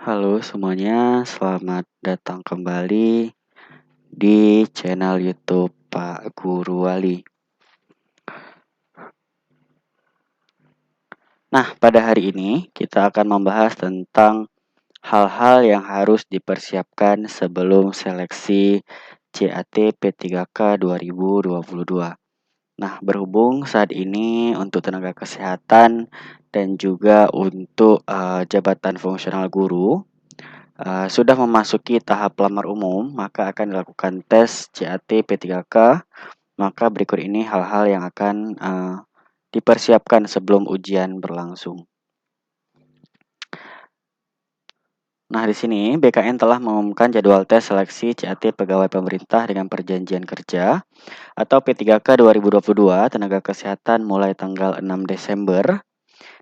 Halo semuanya, selamat datang kembali di channel YouTube Pak Guru Wali. Nah, pada hari ini kita akan membahas tentang hal-hal yang harus dipersiapkan sebelum seleksi CAT P3K 2022. Nah, berhubung saat ini untuk tenaga kesehatan dan juga untuk jabatan fungsional guru sudah memasuki tahap lamar umum, maka akan dilakukan tes CAT P3K. Maka berikut ini hal-hal yang akan dipersiapkan sebelum ujian berlangsung. Nah, di sini BKN telah mengumumkan jadwal tes seleksi CAT Pegawai Pemerintah dengan Perjanjian Kerja atau P3K 2022 tenaga kesehatan mulai tanggal 6 Desember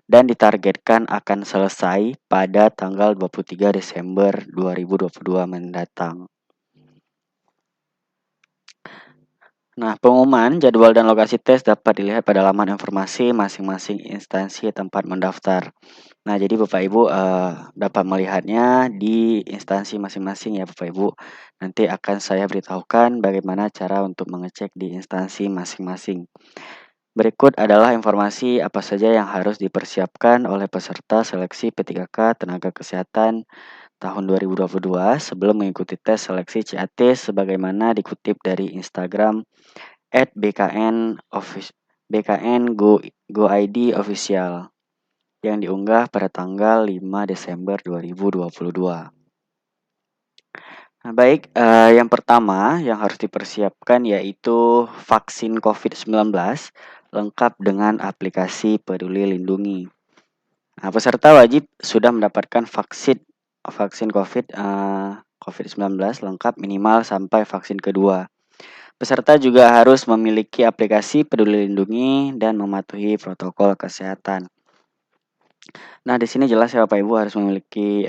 dan ditargetkan akan selesai pada tanggal 23 Desember 2022 mendatang. Nah, pengumuman jadwal dan lokasi tes dapat dilihat pada laman informasi masing-masing instansi tempat mendaftar. Nah, jadi Bapak Ibu dapat melihatnya di instansi masing-masing ya Bapak Ibu. Nanti akan saya beritahukan bagaimana cara untuk mengecek di instansi masing-masing. Berikut adalah informasi apa saja yang harus dipersiapkan oleh peserta seleksi P3K Tenaga Kesehatan tahun 2022 sebelum mengikuti tes seleksi CAT sebagaimana dikutip dari Instagram @bkn_go_id official yang diunggah pada tanggal 5 Desember 2022. Nah, baik, yang pertama yang harus dipersiapkan yaitu vaksin COVID-19 lengkap dengan aplikasi Peduli Lindungi. Nah, peserta wajib sudah mendapatkan vaksin COVID-19 lengkap minimal sampai vaksin kedua. Peserta juga harus memiliki aplikasi Peduli Lindungi dan mematuhi protokol kesehatan. Nah, di sini jelas ya Bapak Ibu harus memiliki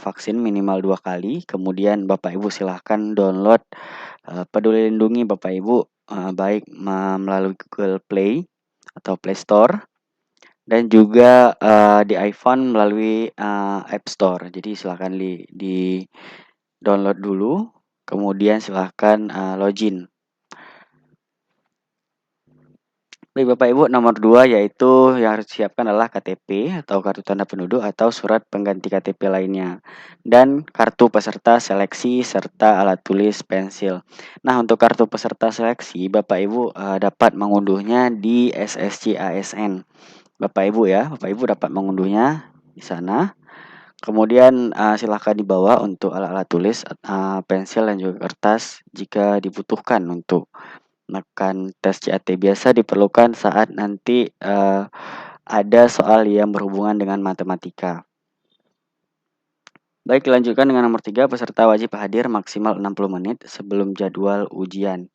vaksin minimal 2 kali. Kemudian Bapak Ibu silahkan download Peduli Lindungi Bapak Ibu baik melalui Google Play atau Play Store dan juga di iPhone melalui App Store. Jadi silahkan di download dulu, kemudian silahkan login. Baik Bapak Ibu, nomor 2 yaitu yang harus disiapkan adalah KTP atau kartu tanda penduduk atau surat pengganti KTP lainnya. Dan kartu peserta seleksi serta alat tulis pensil. Nah, untuk kartu peserta seleksi Bapak Ibu dapat mengunduhnya di SSC ASN. Bapak Ibu ya, Bapak Ibu dapat mengunduhnya di sana. Kemudian silahkan dibawa untuk alat-alat tulis, pensil dan juga kertas jika dibutuhkan untuk melakukan tes CAT. Biasa diperlukan saat nanti ada soal yang berhubungan dengan matematika. Baik, dilanjutkan dengan nomor 3, peserta wajib hadir maksimal 60 menit sebelum jadwal ujian.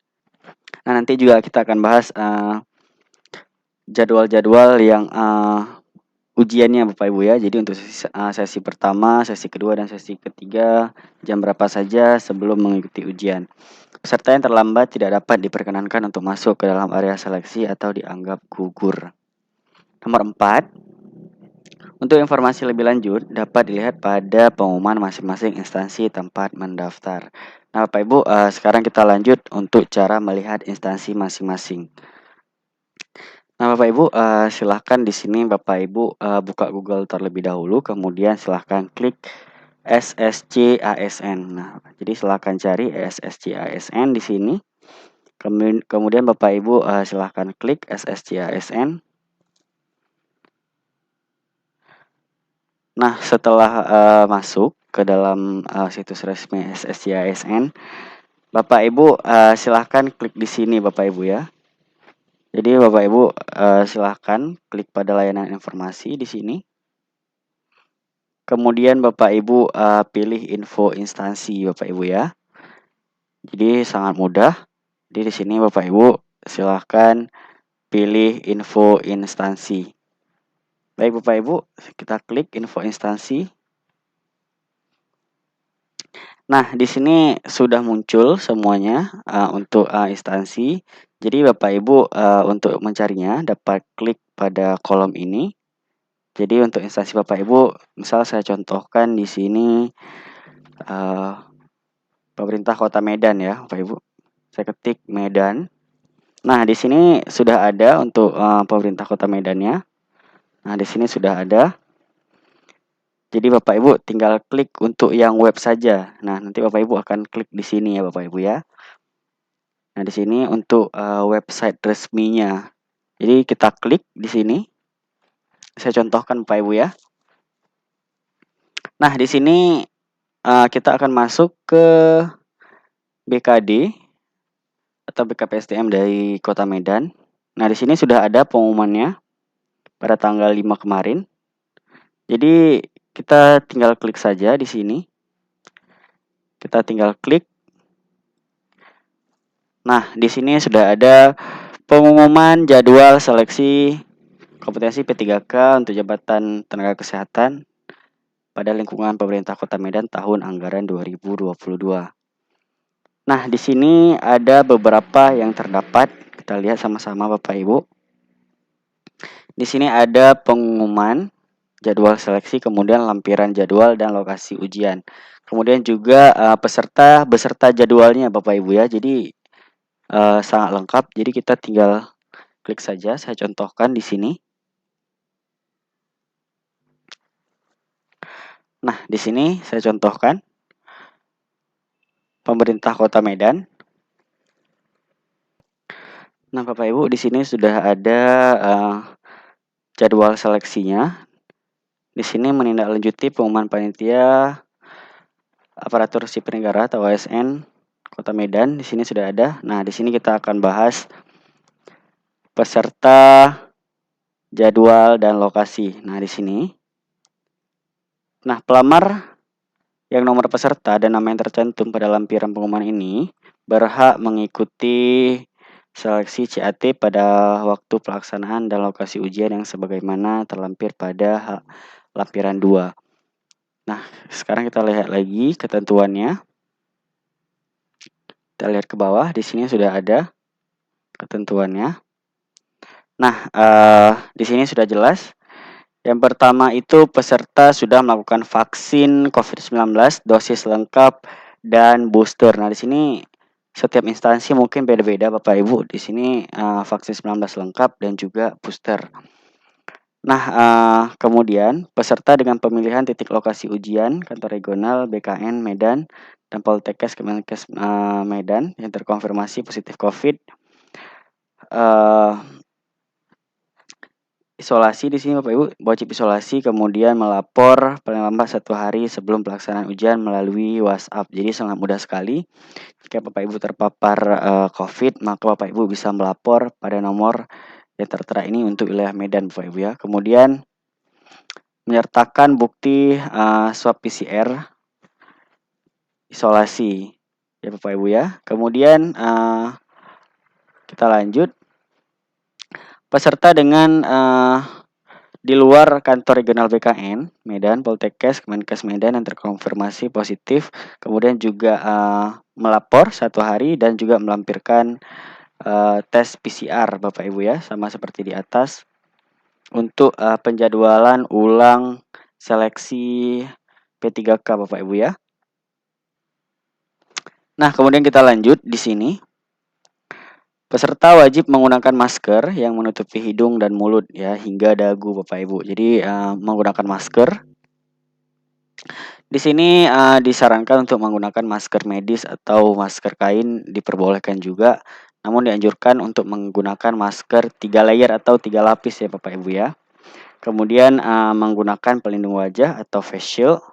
Nah, nanti juga kita akan bahas jadwal-jadwal yang ujiannya Bapak Ibu ya. Jadi untuk sesi pertama, sesi kedua, dan sesi ketiga jam berapa saja sebelum mengikuti ujian. Peserta yang terlambat tidak dapat diperkenankan untuk masuk ke dalam area seleksi atau dianggap gugur. Nomor 4, untuk informasi lebih lanjut dapat dilihat pada pengumuman masing-masing instansi tempat mendaftar. Nah, Bapak Ibu, sekarang kita lanjut untuk cara melihat instansi masing-masing. Nah, Bapak Ibu, silahkan di sini Bapak Ibu buka Google terlebih dahulu, kemudian silahkan klik SSC ASN. Nah, jadi silahkan cari SSC ASN di sini. Kemudian Bapak Ibu silahkan klik SSC ASN. Nah, setelah masuk ke dalam situs resmi SSC ASN, Bapak Ibu silahkan klik di sini Bapak Ibu ya. Jadi Bapak Ibu silahkan klik pada layanan informasi di sini. Kemudian Bapak Ibu pilih info instansi Bapak Ibu ya. Jadi sangat mudah. Jadi di sini Bapak Ibu silahkan pilih info instansi. Baik Bapak Ibu, kita klik info instansi. Nah, di sini sudah muncul semuanya untuk instansi. Jadi Bapak Ibu untuk mencarinya dapat klik pada kolom ini. Jadi untuk instansi Bapak Ibu, misal saya contohkan di sini pemerintah Kota Medan ya, Bapak Ibu. Saya ketik Medan. Nah, di sini sudah ada untuk pemerintah Kota Medannya. Nah, di sini sudah ada. Jadi Bapak Ibu tinggal klik untuk yang web saja. Nah, nanti Bapak Ibu akan klik di sini ya Bapak Ibu ya. Nah, di sini untuk website resminya. Jadi kita klik di sini. Saya contohkan Bapak Ibu ya. Nah, di sini kita akan masuk ke BKD atau BKPSDM dari Kota Medan. Nah, di sini sudah ada pengumumannya pada tanggal 5 kemarin. Jadi kita tinggal klik saja di sini. Kita tinggal klik. Nah, di sini sudah ada pengumuman jadwal seleksi kompetensi P3K untuk jabatan tenaga kesehatan pada lingkungan pemerintah Kota Medan tahun anggaran 2022. Nah, di sini ada beberapa yang terdapat. Kita lihat sama-sama Bapak Ibu. Di sini ada pengumuman jadwal seleksi, kemudian lampiran jadwal dan lokasi ujian. Kemudian juga peserta beserta jadwalnya Bapak Ibu ya. Jadi sangat lengkap. Jadi kita tinggal klik saja. Saya contohkan di sini. Nah, di sini saya contohkan pemerintah Kota Medan. Nah, Bapak Ibu di sini sudah ada jadwal seleksinya. Di sini menindaklanjuti pengumuman panitia aparatur sipil negara atau ASN Kota Medan. Di sini sudah ada. Nah, di sini kita akan bahas peserta, jadwal dan lokasi. Nah, di sini. Nah, pelamar yang nomor peserta dan nama yang tercantum pada lampiran pengumuman ini berhak mengikuti seleksi CAT pada waktu pelaksanaan dan lokasi ujian yang sebagaimana terlampir pada lampiran 2. Nah, sekarang kita lihat lagi ketentuannya. Kita lihat ke bawah, di sini sudah ada ketentuannya. Nah, di sini sudah jelas. Yang pertama itu peserta sudah melakukan vaksin COVID-19, dosis lengkap dan booster. Nah, di sini setiap instansi mungkin beda-beda Bapak Ibu. Di sini vaksin 19 lengkap dan juga booster. Nah, kemudian peserta dengan pemilihan titik lokasi ujian kantor regional BKN Medan dan Poltekkes Kemenkes Medan yang terkonfirmasi positif COVID. Isolasi di sini Bapak Ibu wajib isolasi, kemudian melapor paling lambat 1 hari sebelum pelaksanaan ujian melalui WhatsApp. Jadi sangat mudah sekali. Jika Bapak Ibu terpapar COVID, maka Bapak Ibu bisa melapor pada nomor yang tertera ini untuk wilayah Medan Bapak Ibu ya. Kemudian menyertakan bukti swab PCR isolasi ya Bapak Ibu ya. Kemudian kita lanjut. Peserta dengan di luar kantor regional BKN Medan, Poltekkes, Kemenkes Medan yang terkonfirmasi positif, kemudian juga melapor 1 hari dan juga melampirkan tes PCR Bapak Ibu ya, sama seperti di atas. Untuk penjadwalan ulang seleksi P3K Bapak Ibu ya. Nah, kemudian kita lanjut di sini. Peserta wajib menggunakan masker yang menutupi hidung dan mulut ya hingga dagu Bapak Ibu. Jadi menggunakan masker. Di sini disarankan untuk menggunakan masker medis atau masker kain diperbolehkan juga. Namun dianjurkan untuk menggunakan masker 3 layer atau 3 lapis ya Bapak Ibu ya. Kemudian menggunakan pelindung wajah atau face shield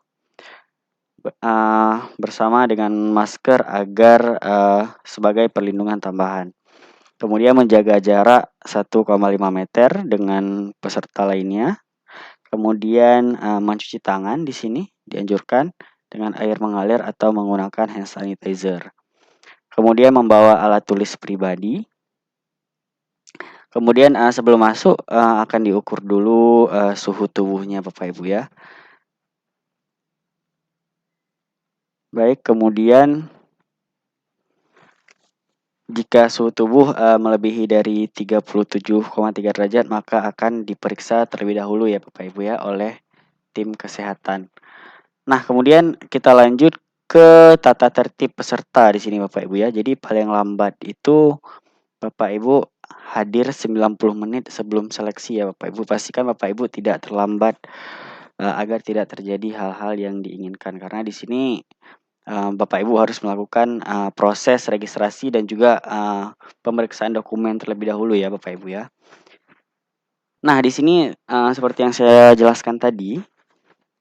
bersama dengan masker agar sebagai perlindungan tambahan. Kemudian menjaga jarak 1,5 meter dengan peserta lainnya. Kemudian mencuci tangan di sini dianjurkan dengan air mengalir atau menggunakan hand sanitizer. Kemudian membawa alat tulis pribadi. Kemudian sebelum masuk akan diukur dulu suhu tubuhnya Bapak Ibu ya. Baik, kemudian Jika suhu tubuh melebihi dari 37,3 derajat, maka akan diperiksa terlebih dahulu ya Bapak Ibu ya oleh tim kesehatan. Nah, kemudian kita lanjut ke tata tertib peserta di sini Bapak Ibu ya. Jadi paling lambat itu Bapak Ibu hadir 90 menit sebelum seleksi ya Bapak Ibu. Pastikan Bapak Ibu tidak terlambat agar tidak terjadi hal-hal yang diinginkan. Karena di sini Bapak Ibu harus melakukan proses registrasi dan juga pemeriksaan dokumen terlebih dahulu ya Bapak Ibu ya. Nah, di sini seperti yang saya jelaskan tadi,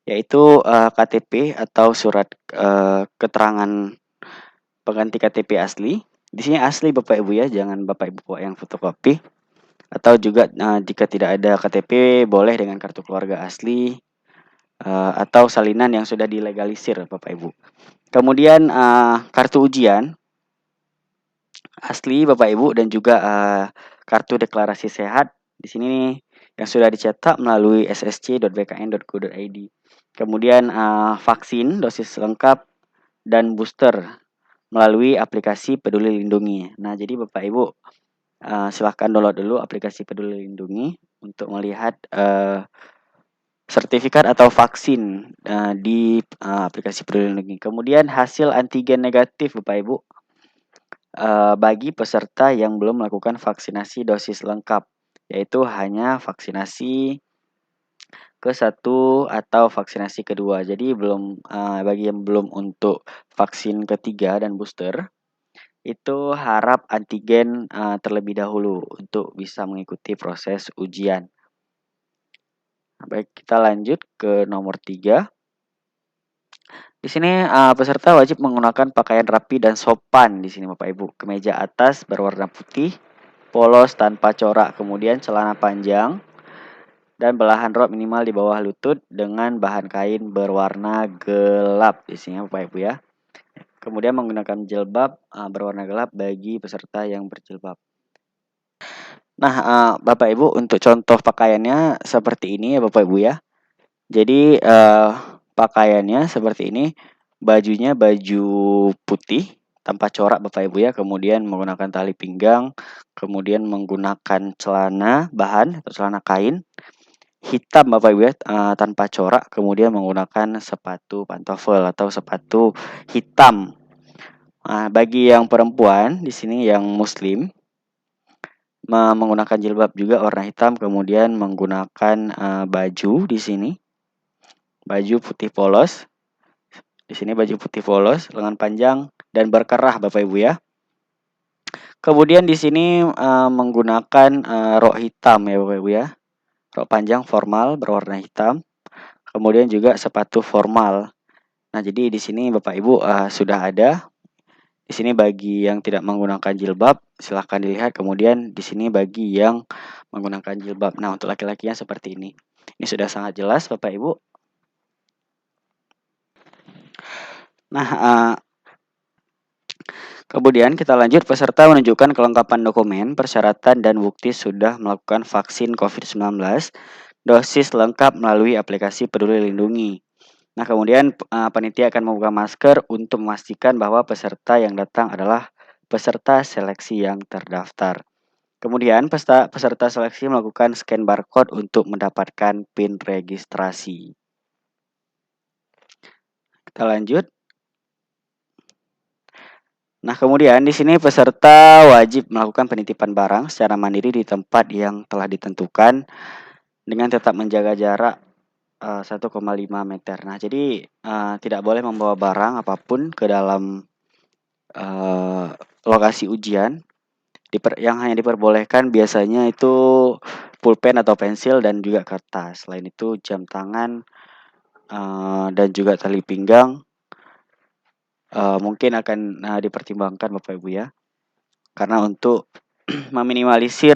yaitu KTP atau surat keterangan pengganti KTP asli. Di sini asli Bapak Ibu ya, jangan Bapak Ibu bawa yang fotokopi. Atau juga jika tidak ada KTP boleh dengan kartu keluarga asli atau salinan yang sudah dilegalisir Bapak Ibu. Kemudian kartu ujian asli Bapak Ibu dan juga kartu deklarasi sehat di sini yang sudah dicetak melalui ssc.bkn.go.id. Kemudian vaksin dosis lengkap dan booster melalui aplikasi Peduli Lindungi. Nah, jadi Bapak Ibu silahkan download dulu aplikasi Peduli Lindungi untuk melihat sertifikat atau vaksin di aplikasi Peduli Lindungi. Kemudian hasil antigen negatif Bapak Ibu bagi peserta yang belum melakukan vaksinasi dosis lengkap, yaitu hanya vaksinasi ke-1 atau vaksinasi kedua. Jadi bagi yang belum untuk vaksin ketiga dan booster, itu harap antigen terlebih dahulu untuk bisa mengikuti proses ujian. Baik, kita lanjut ke nomor 3. Di sini peserta wajib menggunakan pakaian rapi dan sopan di sini Bapak Ibu. Kemeja atas berwarna putih, polos tanpa corak, kemudian celana panjang dan belahan rok minimal di bawah lutut dengan bahan kain berwarna gelap di sini Bapak Ibu ya. Kemudian menggunakan jilbab berwarna gelap bagi peserta yang berjilbab. Nah, Bapak Ibu untuk contoh pakaiannya seperti ini ya Bapak Ibu ya. Jadi pakaiannya seperti ini, bajunya baju putih tanpa corak Bapak Ibu ya, kemudian menggunakan tali pinggang, kemudian menggunakan celana bahan atau celana kain hitam Bapak Ibu ya, tanpa corak, kemudian menggunakan sepatu pantofel atau sepatu hitam. Nah, bagi yang perempuan di sini yang muslim menggunakan jilbab juga warna hitam, kemudian menggunakan baju di sini baju putih polos. Di sini baju putih polos, lengan panjang dan berkerah Bapak Ibu ya. Kemudian di sini menggunakan rok hitam ya Bapak Ibu ya. Rok panjang formal berwarna hitam. Kemudian juga sepatu formal. Nah, jadi di sini Bapak Ibu sudah ada. Di sini bagi yang tidak menggunakan jilbab silahkan dilihat. Kemudian di sini bagi yang menggunakan jilbab. Nah, untuk laki-lakinya seperti ini. Ini sudah sangat jelas Bapak Ibu. Nah, kemudian kita lanjut, peserta menunjukkan kelengkapan dokumen, persyaratan dan bukti sudah melakukan vaksin COVID-19 dosis lengkap melalui aplikasi Peduli Lindungi. Nah, kemudian panitia akan membuka masker untuk memastikan bahwa peserta yang datang adalah peserta seleksi yang terdaftar. Kemudian peserta seleksi melakukan scan barcode untuk mendapatkan PIN registrasi. Kita lanjut. Nah, kemudian di sini peserta wajib melakukan penitipan barang secara mandiri di tempat yang telah ditentukan dengan tetap menjaga jarak 1,5 meter. Nah, jadi tidak boleh membawa barang apapun ke dalam lokasi ujian. Yang hanya diperbolehkan biasanya itu pulpen atau pensil dan juga kertas. Selain itu jam tangan dan juga tali pinggang mungkin akan dipertimbangkan Bapak Ibu ya. Karena untuk meminimalisir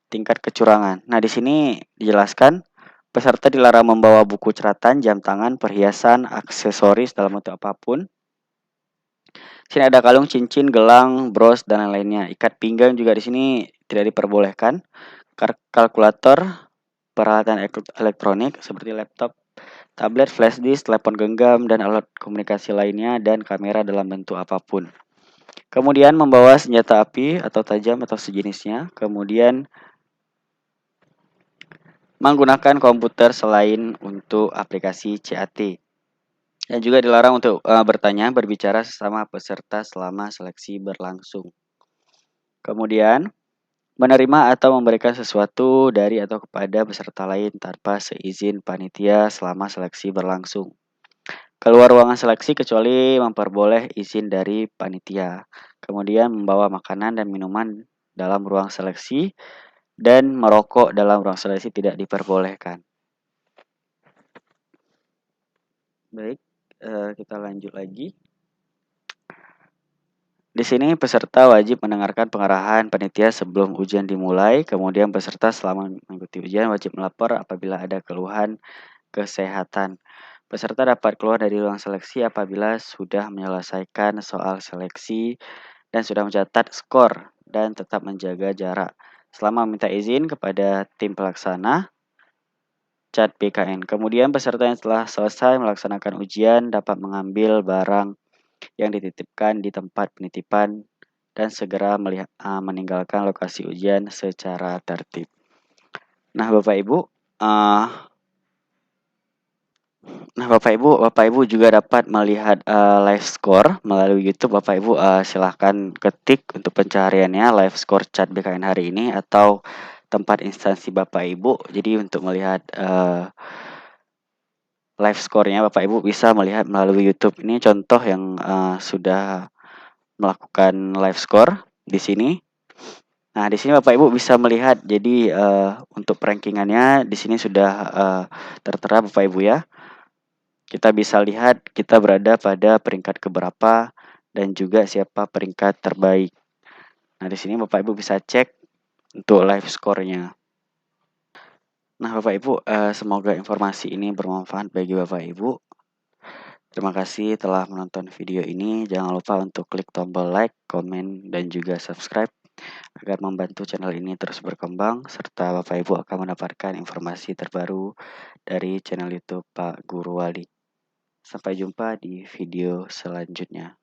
tingkat kecurangan. Nah, di sini dijelaskan peserta dilarang membawa buku catatan, jam tangan, perhiasan, aksesoris dalam bentuk apapun. Sini ada kalung, cincin, gelang, bros dan lain-lainnya. Ikat pinggang juga di sini tidak diperbolehkan. Kalkulator, peralatan elektronik seperti laptop, tablet, flash disk, telepon genggam dan alat komunikasi lainnya dan kamera dalam bentuk apapun. Kemudian membawa senjata api atau tajam atau sejenisnya. Kemudian menggunakan komputer selain untuk aplikasi CAT. Dan juga dilarang untuk bertanya, berbicara sesama peserta selama seleksi berlangsung. Kemudian menerima atau memberikan sesuatu dari atau kepada peserta lain tanpa seizin panitia selama seleksi berlangsung. Keluar ruangan seleksi kecuali memperoleh izin dari panitia. Kemudian membawa makanan dan minuman dalam ruang seleksi dan merokok dalam ruang seleksi tidak diperbolehkan. Baik, kita lanjut lagi. Di sini peserta wajib mendengarkan pengarahan panitia sebelum ujian dimulai. Kemudian peserta selama mengikuti ujian wajib melapor apabila ada keluhan kesehatan. Peserta dapat keluar dari ruang seleksi apabila sudah menyelesaikan soal seleksi dan sudah mencatat skor dan tetap menjaga jarak. Selama meminta izin kepada tim pelaksana CAT BKN. Kemudian peserta yang telah selesai melaksanakan ujian dapat mengambil barang yang dititipkan di tempat penitipan dan segera meninggalkan lokasi ujian secara tertib. Nah, Bapak Ibu, Bapak Ibu juga dapat melihat live score melalui YouTube. Bapak Ibu silahkan ketik untuk pencariannya live score CAT BKN hari ini atau tempat instansi Bapak Ibu. Jadi untuk melihat live score-nya Bapak Ibu bisa melihat melalui YouTube. Ini contoh yang sudah melakukan live score di sini. Nah, di sini Bapak Ibu bisa melihat jadi untuk rankingannya di sini sudah tertera Bapak Ibu ya. Kita bisa lihat kita berada pada peringkat keberapa dan juga siapa peringkat terbaik. Nah, di sini Bapak Ibu bisa cek untuk live score-nya. Nah, Bapak Ibu, semoga informasi ini bermanfaat bagi Bapak Ibu. Terima kasih telah menonton video ini. Jangan lupa untuk klik tombol like, komen, dan juga subscribe agar membantu channel ini terus berkembang, serta Bapak Ibu akan mendapatkan informasi terbaru dari channel YouTube Pak Guru Wali. Sampai jumpa di video selanjutnya.